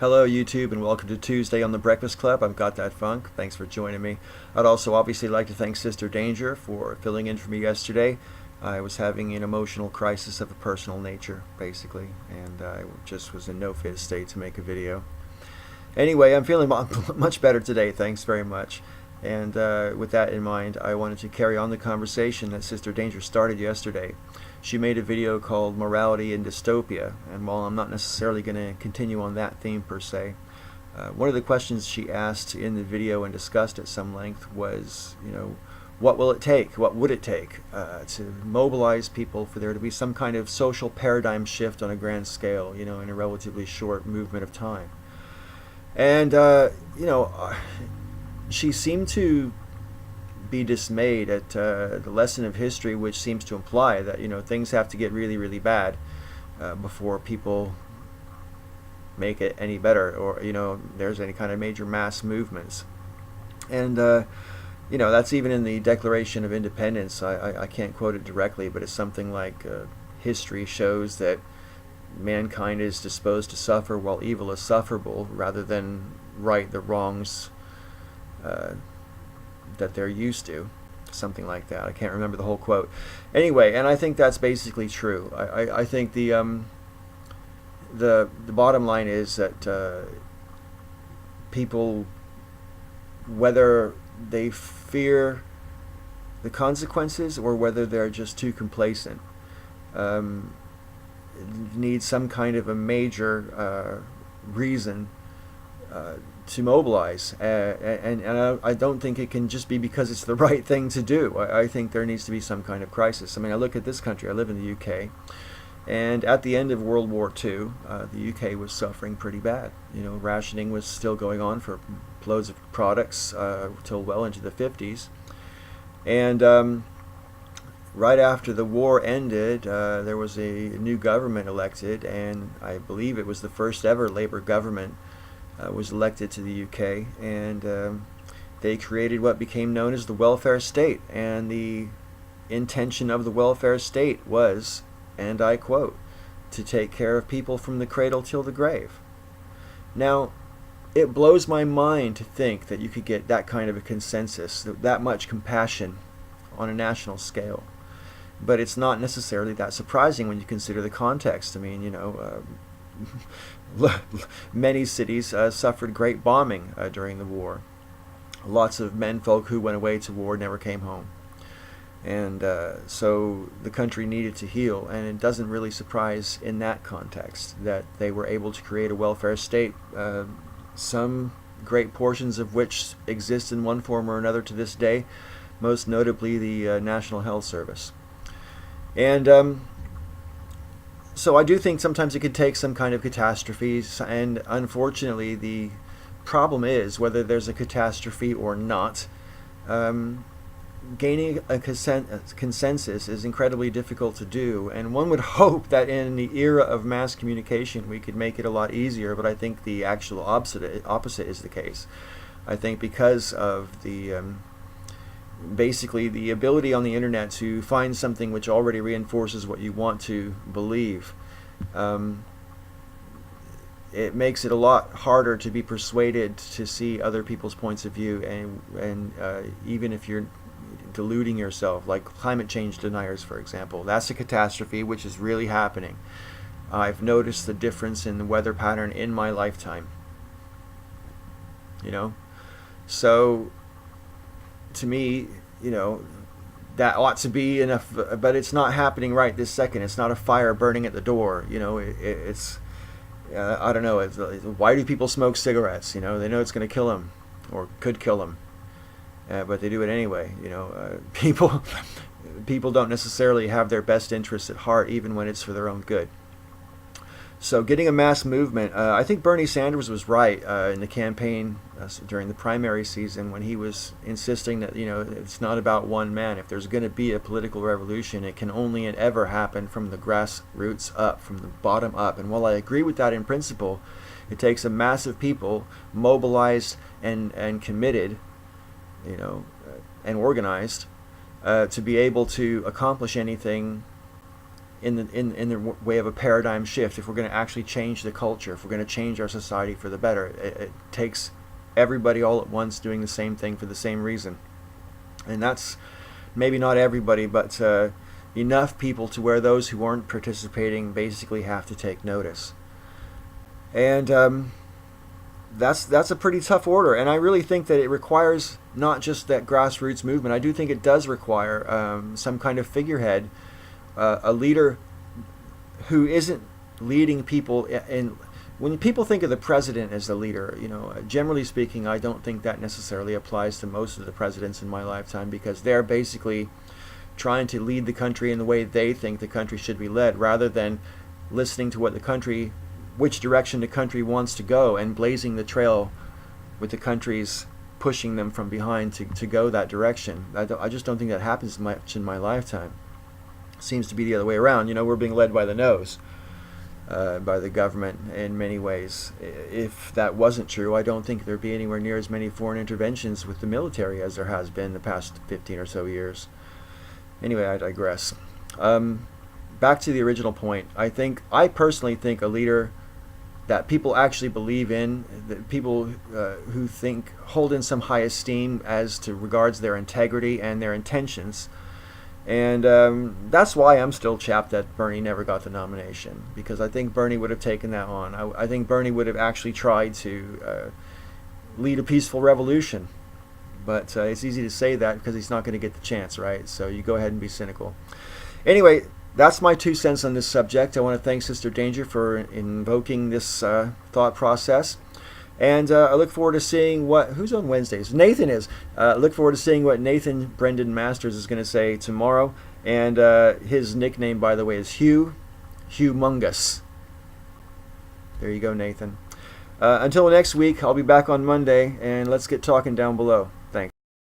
Hello YouTube and welcome to Tuesday on The Breakfast Club. I've got that funk. Thanks for joining me. I'd also obviously like to thank SisterDanger for filling in for me yesterday. I was having an emotional crisis of a personal nature, basically, and I just was in no fit state to make a video. Anyway, I'm feeling much better today, thanks very much. And with that in mind, I wanted to carry on the conversation that SisterDanger started yesterday. She made a video called Morality in Dystopia, and while I'm not necessarily going to continue on that theme per se, one of the questions she asked in the video and discussed at some length was, what will it take, what would it take to mobilize people for there to be some kind of social paradigm shift on a grand scale, in a relatively short movement of time. And, she seemed to be dismayed at the lesson of history, which seems to imply that things have to get really, really bad before people make it any better, or there's any kind of major mass movements. And that's even in the Declaration of Independence. I can't quote it directly, but it's something like history shows that mankind is disposed to suffer while evil is sufferable, rather than right the wrongs that they're used to, something like that. I can't remember the whole quote. Anyway, and I think that's basically true. I think the bottom line is that people, whether they fear the consequences or whether they're just too complacent, need some kind of a major reason to mobilize, and I don't think it can just be because it's the right thing to do. I think there needs to be some kind of crisis. I mean, I look at this country. I live in the UK, and at the end of World War II, the UK was suffering pretty bad. Rationing was still going on for loads of products till well into the 50s, and right after the war ended, there was a new government elected, and I believe it was the first ever Labour government was elected to the UK, and they created what became known as the welfare state. And the intention of the welfare state was, and I quote, to take care of people from the cradle till the grave. Now, it blows my mind to think that you could get that kind of a consensus, that much compassion on a national scale. But it's not necessarily that surprising when you consider the context. I mean, many cities suffered great bombing during the war. Lots of menfolk who went away to war never came home. And so the country needed to heal, and it doesn't really surprise in that context that they were able to create a welfare state, some great portions of which exist in one form or another to this day, most notably the National Health Service. And so I do think sometimes it could take some kind of catastrophes, and unfortunately the problem is, whether there's a catastrophe or not, gaining a consensus is incredibly difficult to do, and one would hope that in the era of mass communication we could make it a lot easier, but I think the actual opposite is the case. I think because of the basically the ability on the internet to find something which already reinforces what you want to believe, it makes it a lot harder to be persuaded to see other people's points of view, and even if you're deluding yourself, like climate change deniers, for example. That's a catastrophe which is really happening. I've noticed the difference in the weather pattern in my lifetime. So to me, that ought to be enough, but it's not happening right this second. It's not a fire burning at the door. It's I don't know. Why do people smoke cigarettes? They know it's going to kill them, or could kill them, but they do it anyway. People don't necessarily have their best interests at heart, even when it's for their own good. So getting a mass movement, I think Bernie Sanders was right in the campaign during the primary season when he was insisting that it's not about one man. If there's going to be a political revolution, it can only and ever happen from the grassroots up, from the bottom up. And while I agree with that in principle, it takes a mass of people mobilized and committed, and organized to be able to accomplish anything in the way of a paradigm shift, if we're going to actually change the culture, if we're going to change our society for the better, it takes everybody all at once doing the same thing for the same reason. And that's maybe not everybody, but enough people to where those who aren't participating basically have to take notice. And that's a pretty tough order, and I really think that it requires not just that grassroots movement. I do think it does require some kind of figurehead, a leader who isn't leading people. And when people think of the president as the leader, generally speaking, I don't think that necessarily applies to most of the presidents in my lifetime, because they're basically trying to lead the country in the way they think the country should be led, rather than listening to which direction the country wants to go, and blazing the trail with the country's pushing them from behind to go that direction. I just don't think that happens much in my lifetime. It seems to be the other way around. We're being led by the nose, by the government in many ways. If that wasn't true, I don't think there'd be anywhere near as many foreign interventions with the military as there has been the past 15 or so years. Anyway, I digress. Back to the original point. I personally think a leader that people actually believe in, that people who hold in some high esteem as to regards their integrity and their intentions. And that's why I'm still chapped that Bernie never got the nomination, because I think Bernie would have taken that on. I think Bernie would have actually tried to lead a peaceful revolution. But it's easy to say that because he's not going to get the chance, right? So you go ahead and be cynical. Anyway, that's my 2 cents on this subject. I want to thank SisterDanger for invoking this thought process. And I look forward to seeing who's on Wednesdays? Nathan is. Look forward to seeing what Nathan Brendan Masters is going to say tomorrow. And his nickname, by the way, is Humongous. There you go, Nathan. Until next week, I'll be back on Monday, and let's get talking down below. Thanks.